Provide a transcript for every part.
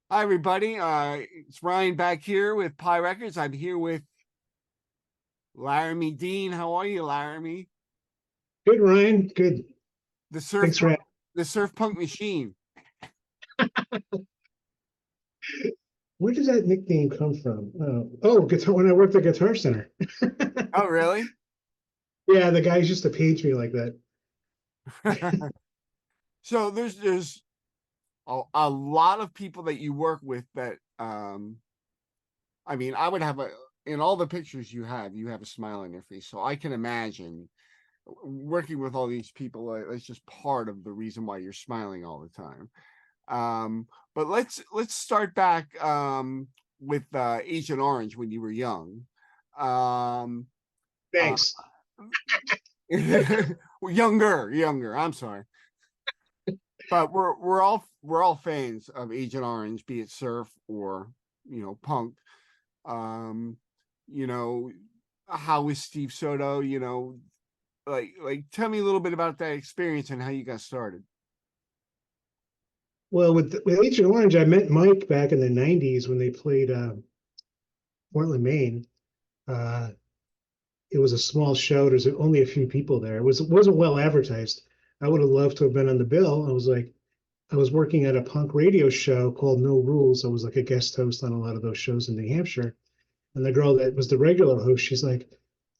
Hi, everybody. It's Ryan back here with Pi Records. I'm here with Laramie Dean. How are you, Laramie? Good, Ryan. Good. The surf Thanks for punk, asking. the surf punk machine. Where does that nickname come from? Guitar. When I worked at Guitar Center. Oh, really? Yeah, the guys used to page me like that. So there's a lot of people that you work with that I mean, I would have a in all the pictures you have a smile on your face. So I can imagine working with all these people. It's just part of the reason why you're smiling all the time. But let's start back with Agent Orange when you were young. Um, uh, Thanks. younger. I'm sorry, but we're all fans of Agent Orange, be it surf or punk. Um, you know, how is Steve Soto? Like tell me a little bit about that experience and how you got started. Well, with Agent Orange, I met Mike back in the '90s when they played Portland, Maine. Uh, it was a small show. There's only a few people there. It wasn't well advertised. I would have loved to have been on the bill. I was working at a punk radio show called No Rules. I was like a guest host on a lot of those shows in New Hampshire. And the girl that was the regular host, she's like,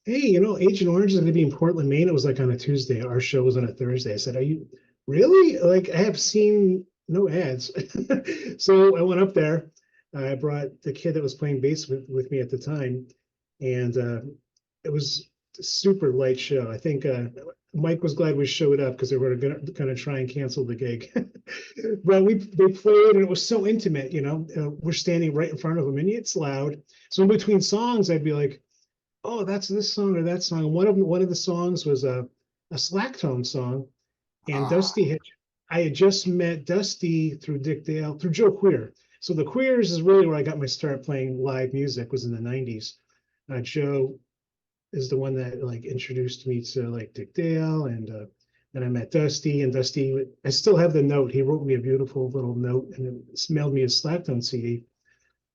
"Hey, Agent Orange is going to be in Portland, Maine." It was like on a Tuesday. Our show was on a Thursday. I said, "Are you really?" Like, I have seen no ads. So I went up there. I brought the kid that was playing bass with me at the time. And it was a super light show. I think Mike was glad we showed up because they were going to try and cancel the gig. But they played and it was so intimate. We're standing right in front of them and it's loud. So in between songs, I'd be like, "Oh, that's this song or that song." One of the songs was a slack tone song, and Ah, I had just met Dusty through Dick Dale through Joe Queer. So the Queers is really where I got my start playing live music, was in the '90s. Joe is the one that like introduced me to like Dick Dale, and then I met Dusty, and Dusty, I still have the note. He wrote me a beautiful little note and it mailed me a slack tone CD.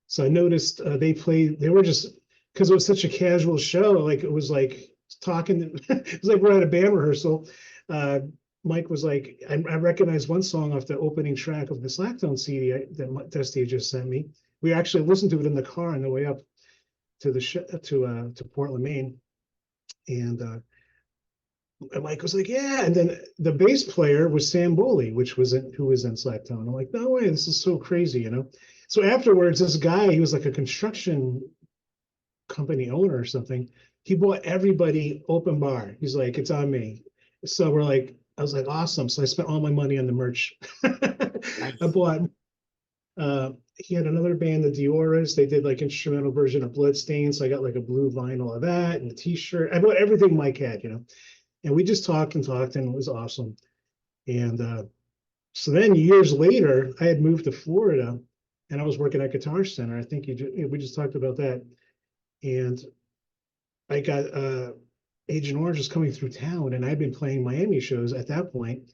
So I noticed they were just, because it was such a casual show, like it was like talking, it was like we're at a band rehearsal. Uh, Mike was like, I recognized one song off the opening track of the Slackdown CD that Dusty had just sent me. We actually listened to it in the car on the way up to the to Portland, Maine, and Mike was like, "Yeah," and then the bass player was Sam Boley, who was in Slacktown. I'm like, "No way, this is so crazy." So afterwards, this guy, he was like a construction company owner or something. He bought everybody open bar. He's like, "It's on me." So I was like, "Awesome." So I spent all my money on the merch. I nice. bought. He had another band, the Dioras. They did like instrumental version of Bloodstained. So I got like a blue vinyl of that and a T-shirt. I bought everything Mike had. And we just talked and talked, and it was awesome. And so then years later, I had moved to Florida, and I was working at Guitar Center. I think we just talked about that. And I got Agent Orange was coming through town, and I'd been playing Miami shows at that point.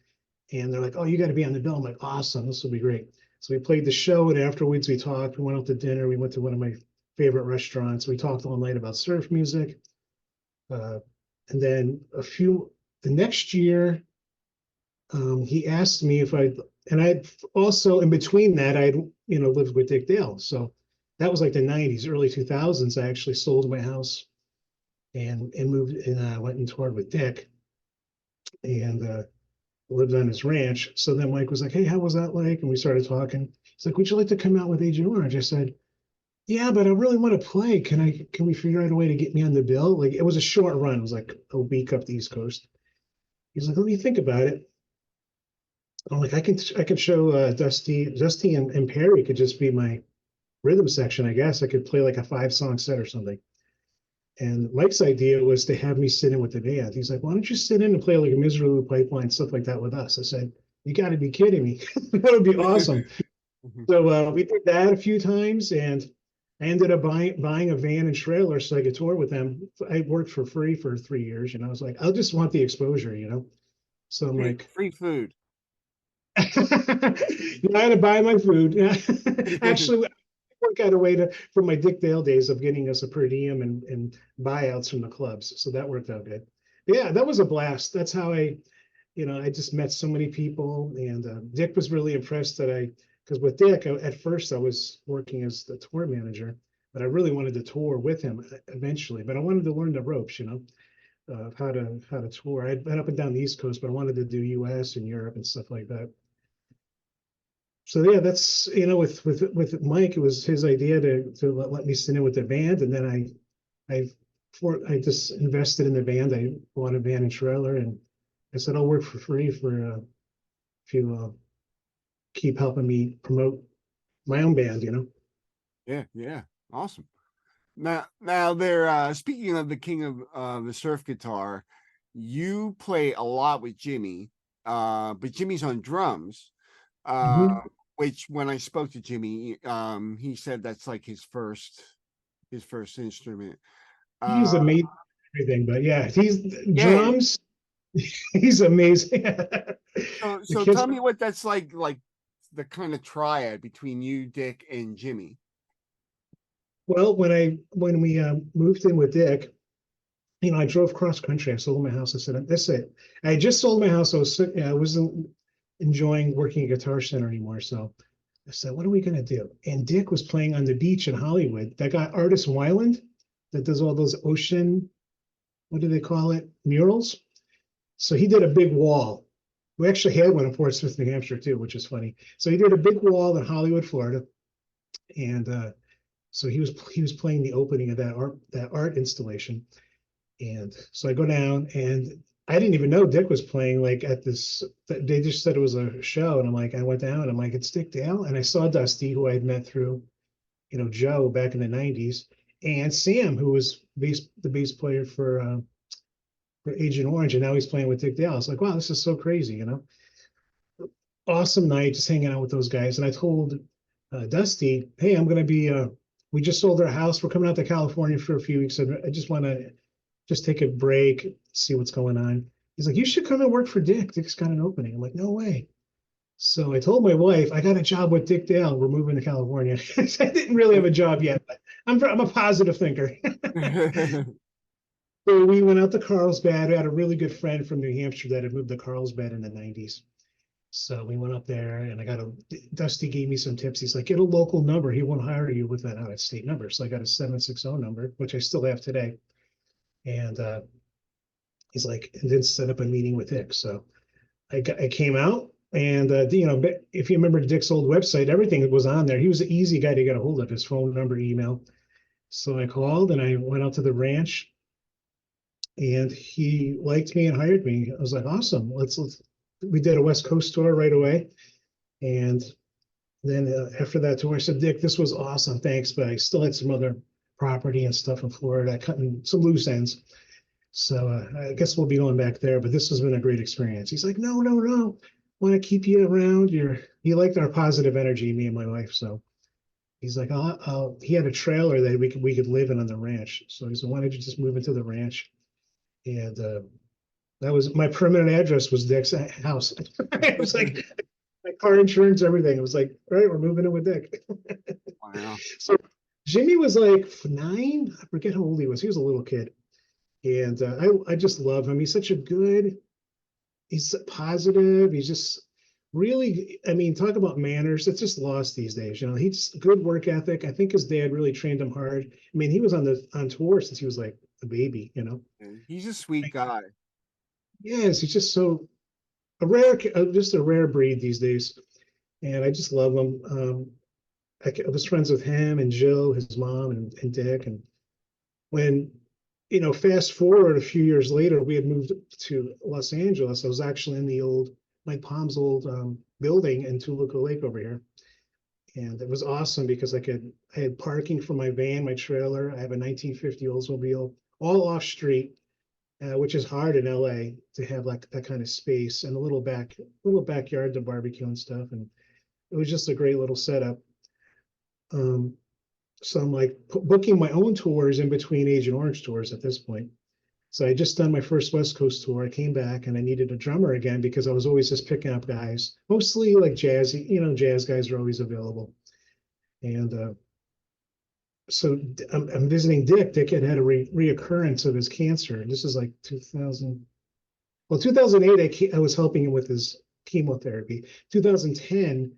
And they're like, "Oh, you got to be on the bill." I'm like, "Awesome, this will be great." So we played the show, and afterwards we talked. We went out to dinner. We went to one of my favorite restaurants. We talked all night about surf music. Uh, and then the next year, he asked me if and I also, in between that, I'd lived with Dick Dale. So that was like the '90s, early 2000s. I actually sold my house and moved and went and toured with Dick and lived on his ranch. So then Mike was like, "Hey, how was that like?" And we started talking. He's like, "Would you like to come out with Agent Orange?" I said, "Yeah, but I really want to play. Can we figure out a way to get me on the bill?" Like, it was a short run. It was like a week up the East Coast. He's like, "Let me think about it." I'm like, I could show Dusty and Perry could just be my rhythm section, I guess. I could play like a 5-song set or something. And Mike's idea was to have me sit in with the band. He's like, "Why don't you sit in and play like a Misery Pipeline, stuff like that with us?" I said, "You got to be kidding me. That would be awesome." So we did that a few times, and I ended up buying a van and trailer so I could tour with them. I worked for free for 3 years. I was like, "I'll just want the exposure." So I'm free like, free food. You know, I had to buy my food. Actually, I work out a way to from my Dick Dale days of getting us a per diem and buyouts from the clubs. So that worked out good. Yeah, that was a blast. That's how I just met so many people, and Dick was really impressed that because with Dick, at first I was working as the tour manager, but I really wanted to tour with him eventually. But I wanted to learn the ropes, how to tour. I'd been up and down the East Coast, but I wanted to do U.S. and Europe and stuff like that. So yeah, that's with Mike, it was his idea to let me sit in with the band, and then I just invested in the band. I bought a van and trailer, and I said I'll work for free if you keep helping me promote my own band. Yeah, yeah, awesome. Now they're speaking of the king of the surf guitar, you play a lot with Jimmy, but Jimmy's on drums. Uh, Mhm. which when I spoke to Jimmy, he said that's like his first instrument. He's Uh, amazing at everything, but yeah, he's yeah. drums. He's amazing. So The so kids. tell me what that's like the kind of triad between you, Dick, and Jimmy. Well, when we moved in with Dick, I drove cross country. I sold my house. I said, "That's it." I had just sold my house. I wasn't enjoying working at Guitar Center anymore. So I said, "What are we gonna do?" And Dick was playing on the beach in Hollywood. That guy, Artist Wyland, that does all those ocean, what do they call it, murals. So he did a big wall. We actually had one in Portsmouth, New Hampshire, too, which is funny. So he did a big wall in Hollywood, Florida, and so he was playing the opening of that art installation. And so I go down, and I didn't even know Dick was playing like at this. They just said it was a show, and I went down, and I'm like, it's Dick Dale, and I saw Dusty, who I had met through, Joe back in the '90s, and Sam, who was the bass player for Agent Orange, and now he's playing with Dick Dale. I was like, wow, this is so crazy. Awesome night just hanging out with those guys. And I told Dusty, hey, I'm going to be, we just sold our house. We're coming out to California for a few weeks. And I just want to just take a break, see what's going on. He's like, you should come and work for Dick. Dick's got an opening. I'm like, no way. So I told my wife, I got a job with Dick Dale. We're moving to California. I didn't really have a job yet, but I'm a positive thinker. So we went out to Carlsbad. I had a really good friend from New Hampshire that had moved to Carlsbad in the '90s. So we went up there, and Dusty gave me some tips. He's like, get a local number. He won't hire you with an out-of-state number. So I got a 760 number, which I still have today. And he's like, and then set up a meeting with Dick. So I came out, and if you remember Dick's old website, everything was on there. He was an easy guy to get a hold of, his phone number, email. So I called, and I went out to the ranch, and he liked me and hired me. I was like, awesome. Let's. We did a West Coast tour right away, and then after that tour, I said, Dick, this was awesome, thanks, but I still had some other property and stuff in Florida, cutting some loose ends. So I guess we'll be going back there, but this has been a great experience. He's like, no, no, no, want to keep you around. He liked our positive energy, me and my wife. So he's like, he had a trailer that we could live in on the ranch. So he said, why don't you just move into the ranch? And that was my permanent address was Dick's house. It was like my car insurance, everything. It was like, all right, we're moving in with Dick. Wow. So Jimmy was like 9. I forget how old he was. He was a little kid. And I just love him. He's positive. He's just really, I mean, talk about manners. It's just lost these days. He's good work ethic. I think his dad really trained him hard. I mean, he was on tour since he was like a baby. He's a sweet guy. Yes, he's just just a rare breed these days. And I just love him. I was friends with him and Jill, his mom, and Dick. And when, fast forward a few years later, we had moved to Los Angeles. I was actually in the old Mike Palm's old building in Toluca Lake over here. And it was awesome because I had parking for my van, my trailer. I have a 1950 Oldsmobile, all off street, which is hard in LA to have like that kind of space, and a little backyard to barbecue and stuff. And it was just a great little setup. So I'm like booking my own tours in between Agent Orange tours at this point. So I just done my first West Coast tour. I came back and I needed a drummer again because I was always just picking up guys, mostly like jazzy, jazz guys are always available. And so I'm visiting Dick. Dick had a reoccurrence of his cancer. This is like 2000. Well, 2008, I was helping him with his chemotherapy. 2010,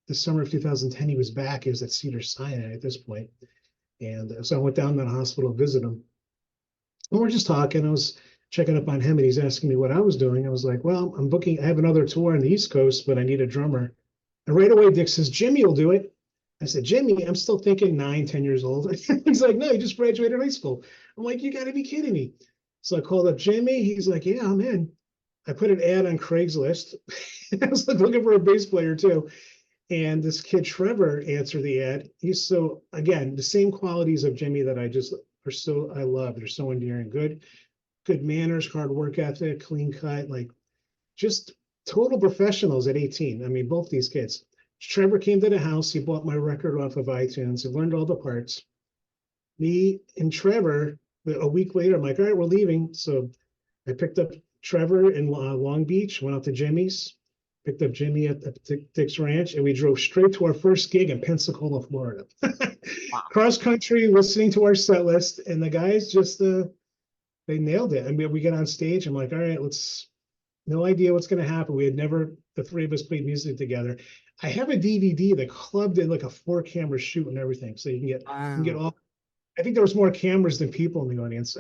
the summer of 2010, he was back. He was at Cedars-Sinai at this point. And so I went down to the hospital to visit him. And we're just talking. I was checking up on him and he's asking me what I was doing. I was like, well, I have another tour on the East Coast, but I need a drummer. And right away, Dick says, Jimmy will do it. I said, Jimmy, I'm still thinking 9, 10 years old. He's like, no, you just graduated high school. I'm like, you got to be kidding me. So I called up Jimmy. He's like, yeah, I'm in. I put an ad on Craigslist. I was like looking for a bass player too. And this kid, Trevor, answered the ad. He's so, again, the same qualities of Jimmy that I love. They're so endearing. Good manners, hard work ethic, clean cut, like just total professionals at 18. I mean, both these kids. Trevor came to the house. He bought my record off of iTunes. He learned all the parts. Me and Trevor, a week later, I'm like, all right, we're leaving. So I picked up Trevor in Long Beach, went out to Jimmy's, picked up Jimmy at Dick's Ranch, and we drove straight to our first gig in Pensacola, Florida. Wow. Cross country, listening to our set list, and the guys just, they nailed it. I mean, we get on stage. I'm like, all right, no idea what's going to happen. The three of us played music together. I have a DVD that clubbed in like a 4-camera shoot and everything. So you can get all, I think there was more cameras than people in the audience.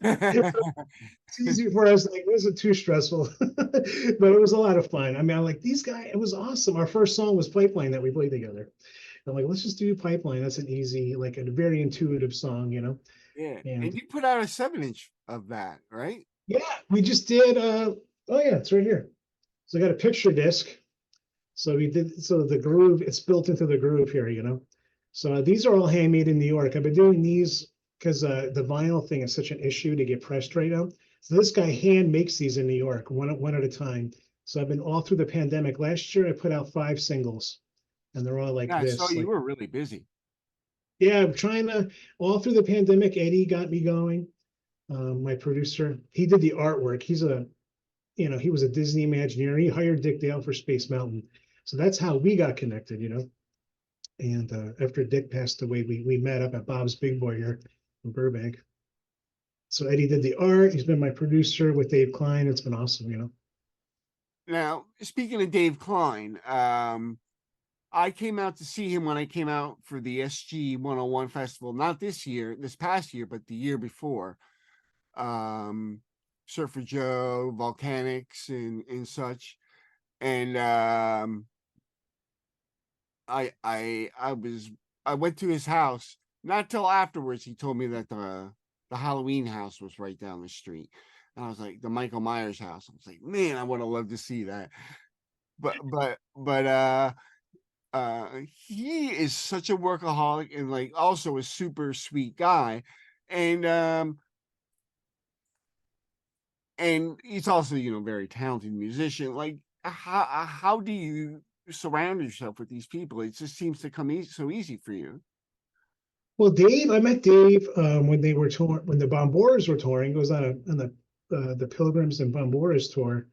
It's easy for us. Like, it wasn't too stressful, but it was a lot of fun. I mean, I'm like, these guys, it was awesome. Our first song was Pipeline that we played together. I'm like, let's just do Pipeline. That's an easy, like a very intuitive song, Yeah. And And you put out a 7-inch of that, right? yeah, we just did, oh yeah, it's right here. So I got a picture disc. So the groove, it's built into the groove here. So these are all handmade in New York. I've been doing these because the vinyl thing is such an issue to get pressed right now. So this guy hand makes these in New York, one at a time. So I've been all through the pandemic. Last year I put out 5 singles, and they're all like Yeah, I saw this. you Like, were really busy. yeah, I'm trying to all through the pandemic. Eddie got me going. My producer, he did the artwork. He was a Disney Imagineer. He hired Dick Dale for Space Mountain. So that's how we got connected. And after Dick passed away, we met up at Bob's Big Boy here in Burbank. So Eddie did the art. He's been my producer with Dave Klein. It's been awesome. Now, speaking of Dave Klein, I came out to see him when I came out for the SG 101 festival, not this past year, but the year before. Surfer Joe, Volcanics, and such. And I went to his house. Not till afterwards he told me that the Halloween house was right down the street. And I was like, the Michael Myers house. I was like, man, I would have loved to see that. But he is such a workaholic and like also a super sweet guy. And he's also, very talented musician. Like, how do you surround yourself with these people? It just seems to come so easy for you. Well, I met Dave when they were touring, when the Bomboras were touring. It was on the Pilgrims and Bomboras tour,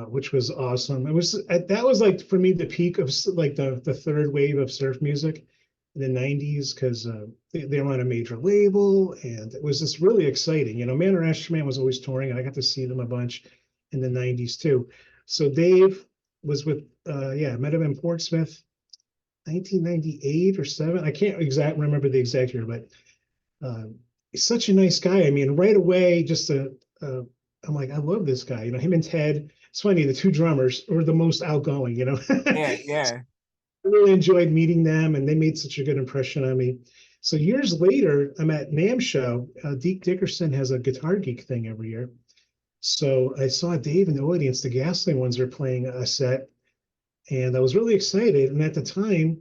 which was awesome. That was like for me the peak of like the third wave of surf music in the 90s because they were on a major label and it was just really exciting. Manor Ashman was always touring and I got to see them a bunch in the 90s too. So Dave was with I met him in Portsmouth 1998 or 7. I can't remember the exact year, but he's such a nice guy. I mean, right away, I'm like, I love this guy. Him and Ted. It's funny, the two drummers were the most outgoing. Yeah, yeah. I really enjoyed meeting them, and they made such a good impression on me. So years later, I'm at NAMM show. Deke Dickerson has a Guitar Geek thing every year. So I saw Dave in the audience. The Gasoline ones were playing a set, and I was really excited. And at the time,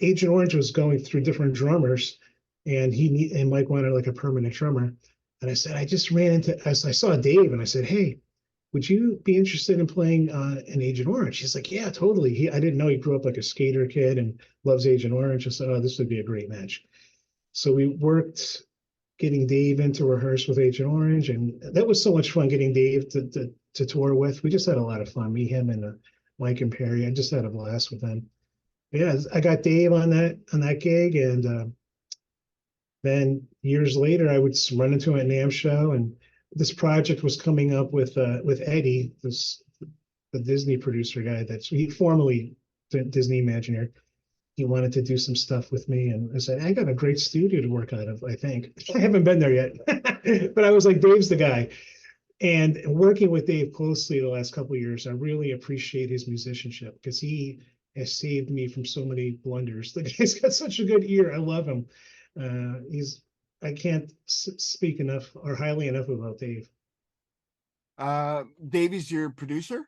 Agent Orange was going through different drummers, and Mike wanted like a permanent drummer. And I said, I just ran into, as I saw Dave, and I said, hey, would you be interested in playing an Agent Orange? He's like, yeah, totally. I didn't know he grew up like a skater kid and loves Agent Orange. I said, oh, this would be a great match. So we worked getting Dave in to rehearse with Agent Orange, and that was so much fun getting Dave to tour with. We just had a lot of fun. Me, him, and Mike and Perry. I just had a blast with them. Yeah, I got Dave on that gig, and then years later, I would run into him at NAMM show, and this project was coming up with Eddie, this the Disney producer guy that's he formerly Disney Imagineer. He wanted to do some stuff with me, and I said, I got a great studio to work out of. I think I haven't been there yet, but I was like, Dave's the guy. And working with Dave closely the last couple of years, I really appreciate his musicianship because he has saved me from so many blunders. The guy's got such a good ear. I love him. He's I can't speak enough or highly enough about Dave. Davey's your producer?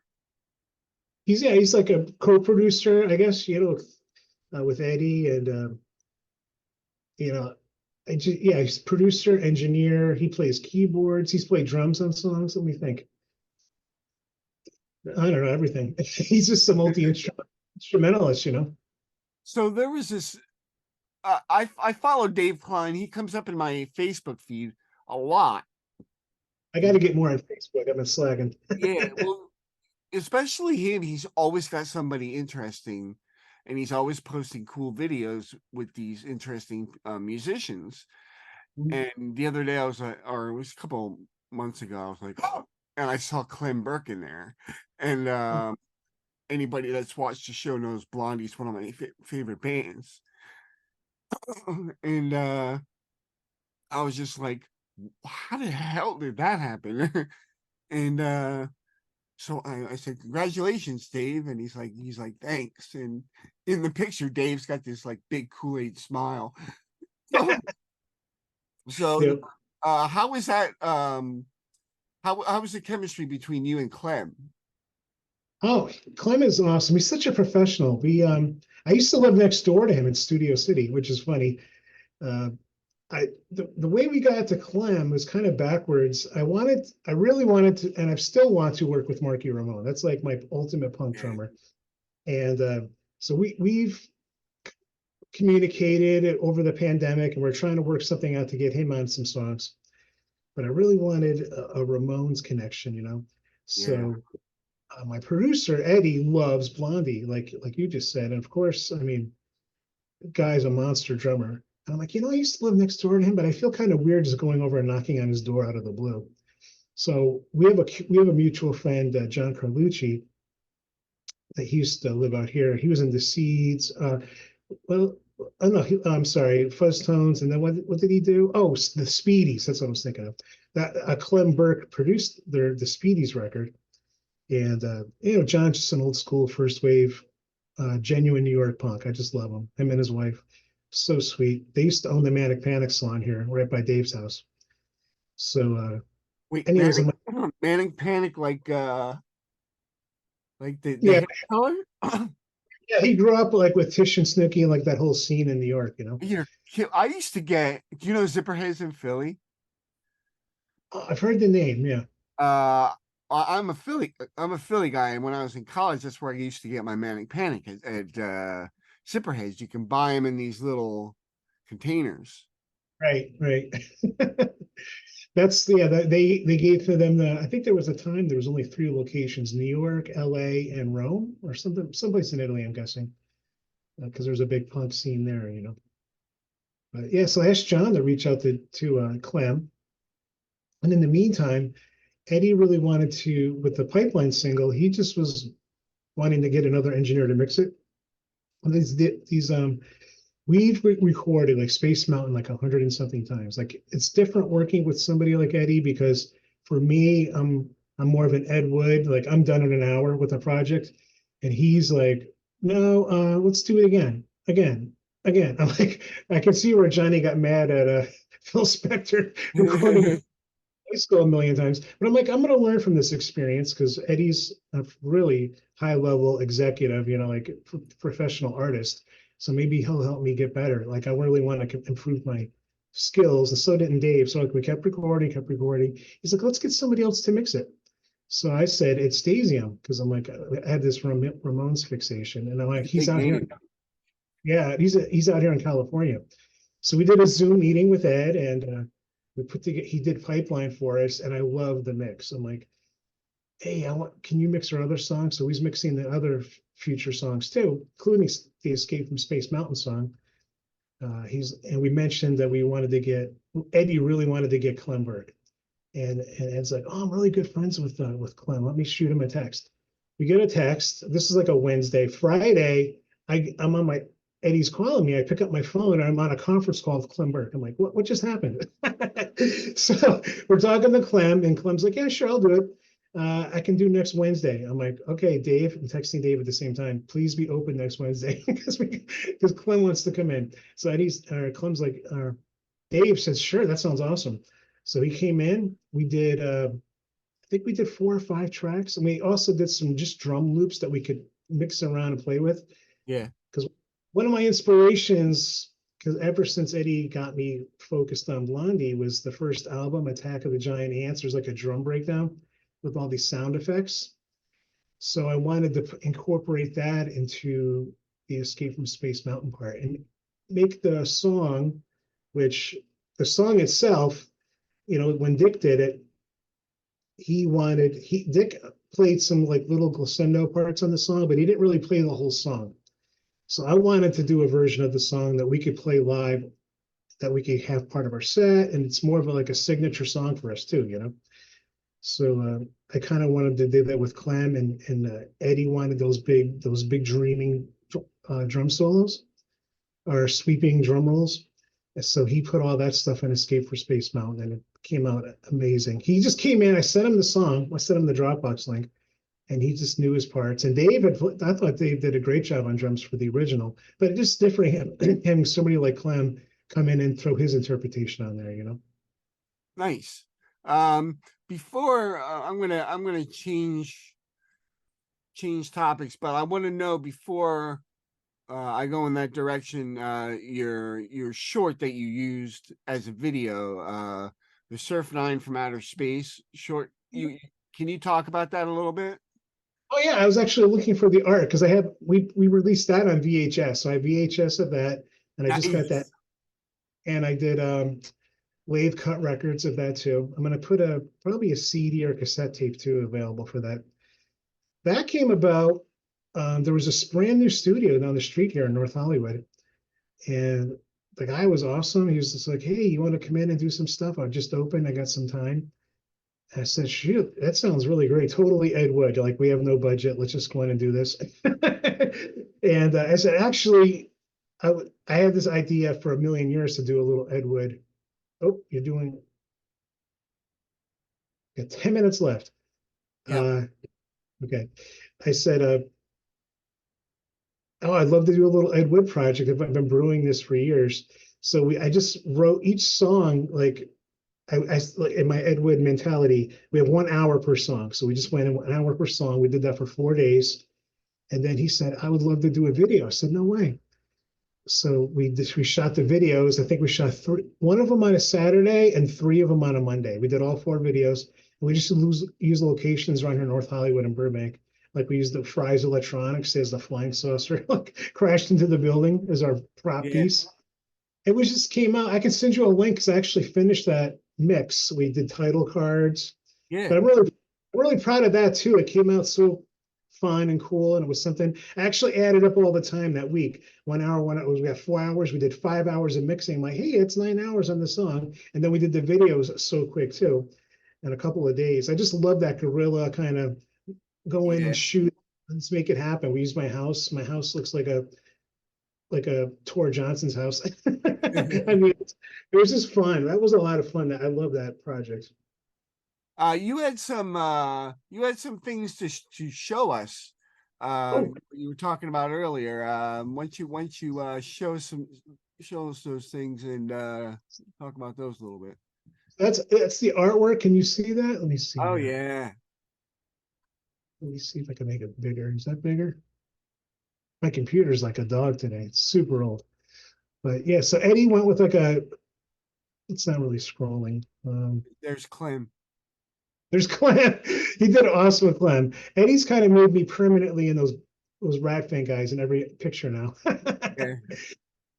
He's like a co-producer, I guess, with Eddie and you know, yeah, he's producer, engineer. He plays keyboards. He's played drums on songs. Let me think. I don't know everything. He's just a multi-instrumentalist, you know. So there was this. I follow Dave Klein. He comes up in my Facebook feed a lot. I got to get more on Facebook. I've been slacking. Yeah, well, especially him. He's always got somebody interesting, and he's always posting cool videos with these interesting musicians. And the other day, I was like, or it was a couple months ago, I was like, oh, and I saw Clem Burke in there. And anybody that's watched the show knows Blondie's one of my favorite bands. And I was just like, how the hell did that happen? And so I said, congratulations, Dave. And he's like, thanks. And in the picture, Dave's got this like big Kool-Aid smile. So Yep. how was that? How was the chemistry between you and Clem? Oh, Clem is awesome. He's such a professional. I used to live next door to him in Studio City, which is funny. Uh, the way we got to Clem was kind of backwards. I really wanted to, and I still want to work with Marky Ramone. That's like my ultimate punk drummer. And so we've communicated over the pandemic, and we're trying to work something out to get him on some songs. But I really wanted a Ramones connection, you know. So my producer Eddie loves Blondie, like you just said, and of course, I mean, the guy's a monster drummer. And I'm like, I used to live next door to him, but I feel kind of weird just going over and knocking on his door out of the blue. So we have a mutual friend, John Carlucci, that he used to live out here. He was in the Seeds. Well, oh no, I'm sorry, Fuzz Tones, and then what did he do? Oh, the Speedies. That's what I was thinking of. That Clem Burke produced the Speedies record, and John's just an old school first wave, genuine New York punk. I just love him. Him and his wife, so sweet. They used to own the Manic Panic salon here, right by Dave's house. So, Wait, anyways, Manic Panic, like the yeah, hair color? yeah, he grew up like with Tish and Snooki and like that whole scene in New York, you know. I used to get. Do you know Zipperheads in Philly? I've heard the name, yeah. I'm a Philly guy, and when I was in college, that's where I used to get my Manic Panic at Zipperheads. You can buy them in these little containers. Right. They gave to them I think there was a time there was only 3 locations: New York, LA, and Rome, or someplace in Italy, I'm guessing, because there's a big punk scene there, you know. But yeah, so I asked John to reach out to Clem, and in the meantime, Eddie really wanted to, with the Pipeline single, he just was wanting to get another engineer to mix it. And we've recorded like Space Mountain like 100 and something times. Like it's different working with somebody like Eddie, because for me, I'm more of an Ed Wood. Like I'm done in an hour with a project, and he's like, no, let's do it again. I'm like, I can see where Johnny got mad at Phil Spector recording high school a million times. But I'm like, I'm going to learn from this experience, because Eddie's a really high level executive, like professional artist. So maybe he'll help me get better. Like I really want to improve my skills, and so didn't Dave. So like we kept recording. He's like, let's get somebody else to mix it. So I said it's Stasium, because I'm like, I had this Ramones fixation, and I'm like, he's out here. Yeah, he's out here in California. So we did a Zoom meeting with Ed, and we put together. He did Pipeline for us, and I love the mix. I'm like, hey, can you mix our other songs? So he's mixing the other future songs too, including the Escape from Space Mountain song. And we mentioned that we wanted to get Eddie really wanted to get Klemberg, and Ed's like, oh, I'm really good friends with Clem. Let me shoot him a text. We get a text. This is like a Wednesday. Friday, I'm on my Eddie's calling me. I pick up my phone and I'm on a conference call with Clem Burke. I'm like, what just happened? So we're talking to Clem, and Clem's like, yeah, sure, I'll do it. I can do next Wednesday. I'm like, okay, Dave. I'm texting Dave at the same time. Please be open next Wednesday because Clem wants to come in. So Clem's like, Dave says, sure, that sounds awesome. So he came in. We did, I think we did 4 or 5 tracks, and we also did some just drum loops that we could mix around and play with. Yeah. Because one of my inspirations, because ever since Eddie got me focused on Blondie, was the first album, Attack of the Giant Ants. There's like a drum breakdown with all these sound effects. So I wanted to incorporate that into the Escape from Space Mountain part and make the song, which the song itself, when Dick did it, Dick played some like little glissando parts on the song, but he didn't really play the whole song. So I wanted to do a version of the song that we could play live, that we could have part of our set, and it's more of like a signature song for us too. So I kind of wanted to do that with Clem, and Eddie wanted those big dreaming drum solos or sweeping drum rolls. So he put all that stuff in Escape for Space Mountain, and it came out amazing. He just came in. I sent him the song. I sent him the Dropbox link, and he just knew his parts. And I thought Dave did a great job on drums for the original, but it just different having somebody like Clem come in and throw his interpretation on there. Nice. Before I'm gonna change topics, but I want to know before I go in that direction, your short that you used as a video, the Surf 9 from Outer Space short. Can you talk about that a little bit? Oh yeah, I was actually looking for the art because we released that on VHS, so I have VHS of that, and I just got that, and I did wave cut records of that too. I'm gonna put probably a CD or cassette tape too available for that. That came about. There was a brand new studio down the street here in North Hollywood, and the guy was awesome. He was just like, "Hey, you want to come in and do some stuff? I just opened. I got some time." And I said, "Shoot, that sounds really great. Totally Ed Wood. Like we have no budget. Let's just go in and do this." And I said, "Actually, I had this idea for a million years to do a little Ed Wood." Oh, you're doing. Got 10 minutes left. Yeah. Okay. I said, oh, I'd love to do a little Ed Wood project. I've been brewing this for years. So I just wrote each song like like in my Ed Wood mentality. We have 1 hour per song, so we just went in 1 hour per song. We did that for 4 days, and then he said, "I would love to do a video." I said, "No way." So we shot the videos. I think we shot 1 of them on a Saturday and 3 of them on a Monday. We did all 4 videos, and we just use locations around here in North Hollywood and Burbank. Like we used the Fry's Electronics as the flying saucer like crashed into the building as our prop piece. It was just came out. I can send you a link because I actually finished that mix. We did title cards. Yeah. But I'm really proud of that too. It came out so fun and cool, and it was something I actually added up all the time that week. 1 hour, we got 4 hours. We did 5 hours of mixing. I'm like, hey, it's 9 hours on the song, and then we did the videos so quick too, in a couple of days. I just love that guerrilla kind of go in and shoot. Let's make it happen. We use my house. My house looks like a Tor Johnson's house. I mean, it was just fun. That was a lot of fun. I love that project. You had some things to show us. You were talking about earlier. Once you show us those things and talk about those a little bit. That's the artwork. Can you see that? Let me see. Oh yeah. Let me see if I can make it bigger. Is that bigger? My computer's like a dog today. It's super old. But yeah, so Eddie went with it's not really scrolling. There's Clem. There's Clem. He did awesome with Clem. Eddie's kind of made me permanently in those Rat Fan guys in every picture now. Yeah.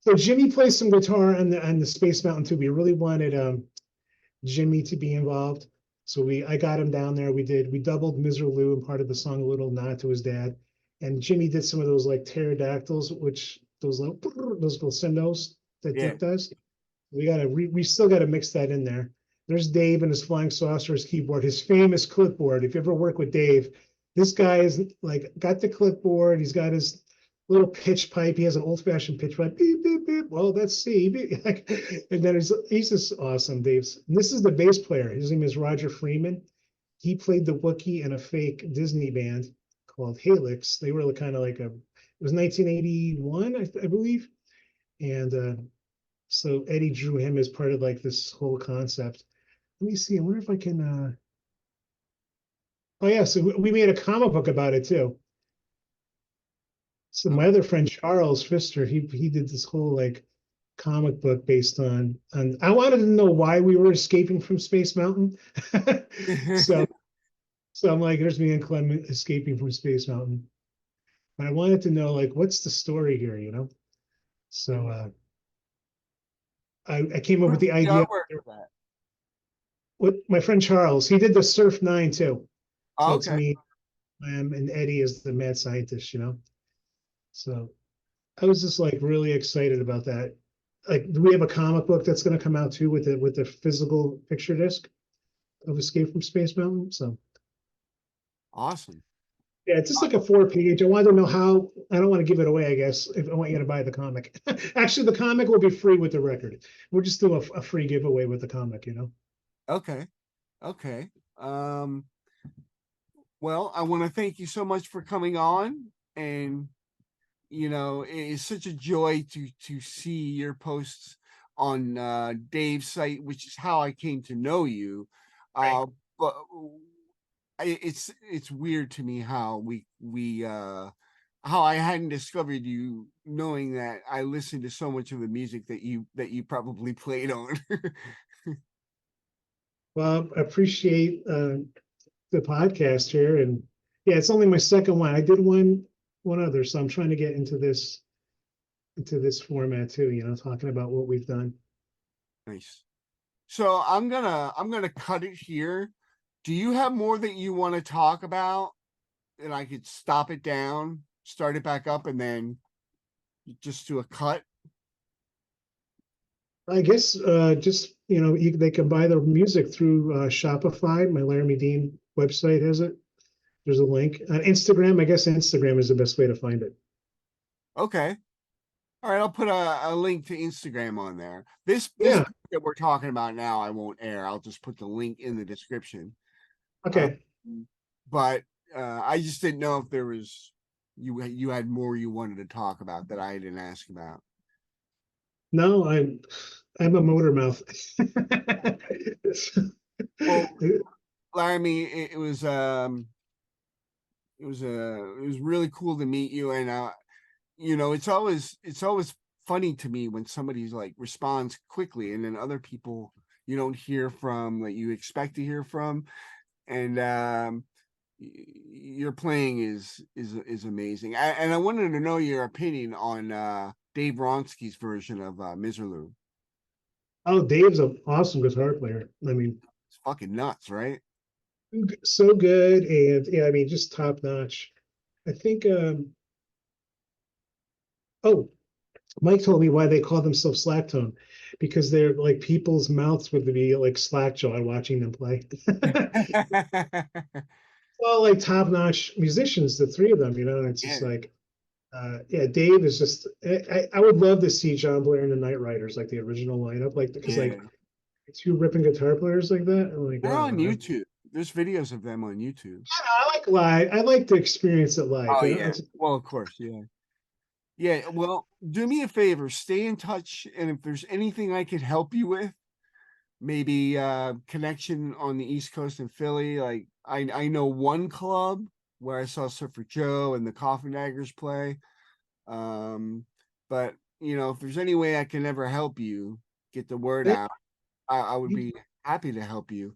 So Jimmy plays some guitar on the Space Mountain too. We really wanted Jimmy to be involved. So I got him down there. We doubled Miserlou and part of the song a little nod to his dad. And Jimmy did some of those like pterodactyls, which those little cymbals that Yeah. Dick does. We still gotta mix that in there. There's Dave and his flying saucers keyboard, his famous clipboard. If you ever work with Dave, this guy is like got the clipboard. He's got his little pitch pipe. He has an old-fashioned pitch pipe. Beep, beep, beep. Well, that's C. Beep. And then he's just awesome, Dave's. And this is the bass player. His name is Roger Freeman. He played the Wookiee in a fake Disney band called Helix. They were kind of like it was 1981, I believe. And so Eddie drew him as part of like this whole concept. Let me see. I wonder if I can. Oh yeah, so we made a comic book about it too. So my other friend Charles Pfister, he did this whole like comic book based on I wanted to know why we were escaping from Space Mountain. so so I'm like, there's me and Clement escaping from Space Mountain. But I wanted to know like what's the story here, you know? So I came up with the The idea. artwork for that. With my friend Charles, he did the Surf 9 too. So Oh, it's okay. me, and Eddie is the mad scientist, you know. So I was just like really excited about that. Like, do we have a comic book that's going to come out too with the physical picture disc of Escape from Space Mountain? So Awesome. yeah, it's just like a 4-page. I wanted to know how. I don't want to give it away. I guess if I want you to buy the comic. Actually, the comic will be free with the record. We'll just do a free giveaway with the comic. You know. Okay. Okay. Well, I want to thank you so much for coming on, and it is such a joy to see your posts on Dave's site, which is how I came to know you. Right. But it's weird to me how we how I hadn't discovered you, knowing that I listened to so much of the music that you probably played on. Well, I appreciate the podcast here, and yeah, it's only my second one. I did one other, so I'm trying to get into this format too. You know, talking about what we've done. Nice. So I'm gonna cut it here. Do you have more that you want to talk about? And I could stop it down, start it back up, and then just do a cut. I guess just they can buy their music through Shopify. My Laramie Dean website has it. There's a link on Instagram. I guess Instagram is the best way to find it. Okay. All right, I'll put a link to Instagram on there. This Yeah. that we're talking about now, I won't air. I'll just put the link in the description. Okay. But I just didn't know if there was you had more you wanted to talk about that I didn't ask about. No, I'm a motor mouth. Well, Laramie, it was really cool to meet you, and it's always funny to me when somebody's like responds quickly, and then other people you don't hear from that you expect to hear from, and your playing is amazing. And I wanted to know your opinion on Dave Ronsky's version of Miserlou. Oh, Dave's an awesome guitar player. I mean, It's fucking nuts, right? so good, and yeah, I mean, just top notch. I think. Oh, Mike told me why they call themselves slack tone, because they're like people's mouths would be like slack jawed watching them play. Well, like top notch musicians, the three of them, you know, and it's just Yeah, like, yeah, Dave is just. I would love to see John Blair and the Night Riders, like the original lineup, like because yeah. like two ripping guitar players like that. I'm like, They're on oh, YouTube. There's videos of them on YouTube. I like live. I like to experience it live. Oh You know, yeah. Well, of course, yeah. Yeah, well, do me a favor, stay in touch, and if there's anything I could help you with, maybe connection on the East Coast in Philly. Like I know one club where I saw Surfer Joe and the Coffin Daggers play. But if there's any way I can ever help you get the word yeah, out, I would be happy to help you.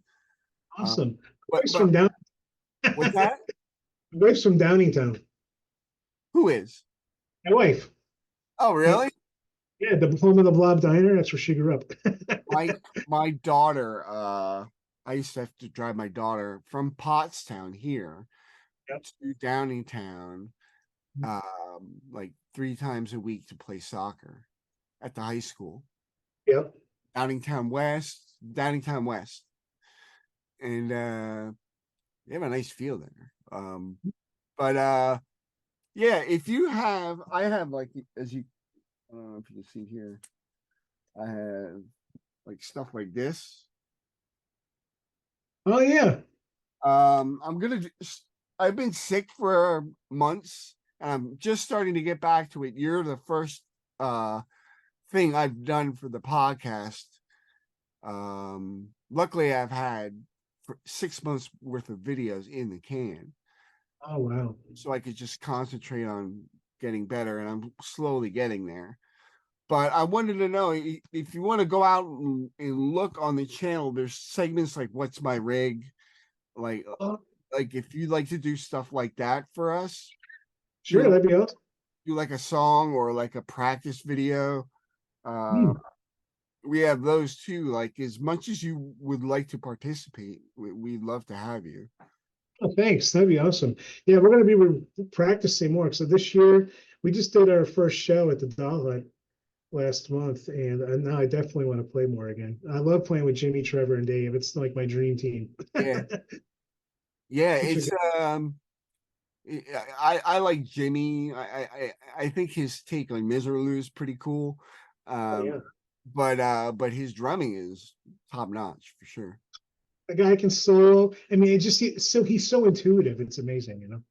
Um, awesome. but Wife's but from down. what's that? Wife's from Downingtown. Who is? My wife. Oh, Uh, really? Yeah, the home of the Blob Diner. That's where she grew up. My my daughter, I used to have to drive my daughter from Pottstown here Yep. to Downingtown, like 3 times a week to play soccer at the high school. Yep. Downingtown West. And they have a nice field there. But yeah, if you have, I have like, as you, I don't know if you can see here, I have like stuff like this. Oh yeah. I'm gonna just, I've been sick for months and I'm just starting to get back to it. You're the first thing I've done for the podcast. Luckily I've had for 6 months worth of videos in the can. Oh wow. So I could just concentrate on getting better, and I'm slowly getting there. But I wanted to know if you want to go out and look on the channel, there's segments like "What's My Rig," like Oh, like if you'd like to do stuff like that for us, you sure, know, that'd be awesome. do like a song or like a practice video. Uh, Hmm. we have those too. Like as much as you would like to participate, we'd love to have you. Oh, thanks. That'd be awesome. Yeah, we're gonna be practicing more. So this year we just did our first show at the Doll Hut last month, and now I definitely want to play more again. I love playing with Jimmy, Trevor, and Dave. It's like my dream team. Yeah, yeah. Such a It's good, I like Jimmy. I think his take on Miserloo is pretty cool. oh, yeah. Um, but his drumming is top notch for sure. A guy can solo. I mean, it just so he's so intuitive. It's amazing, you know.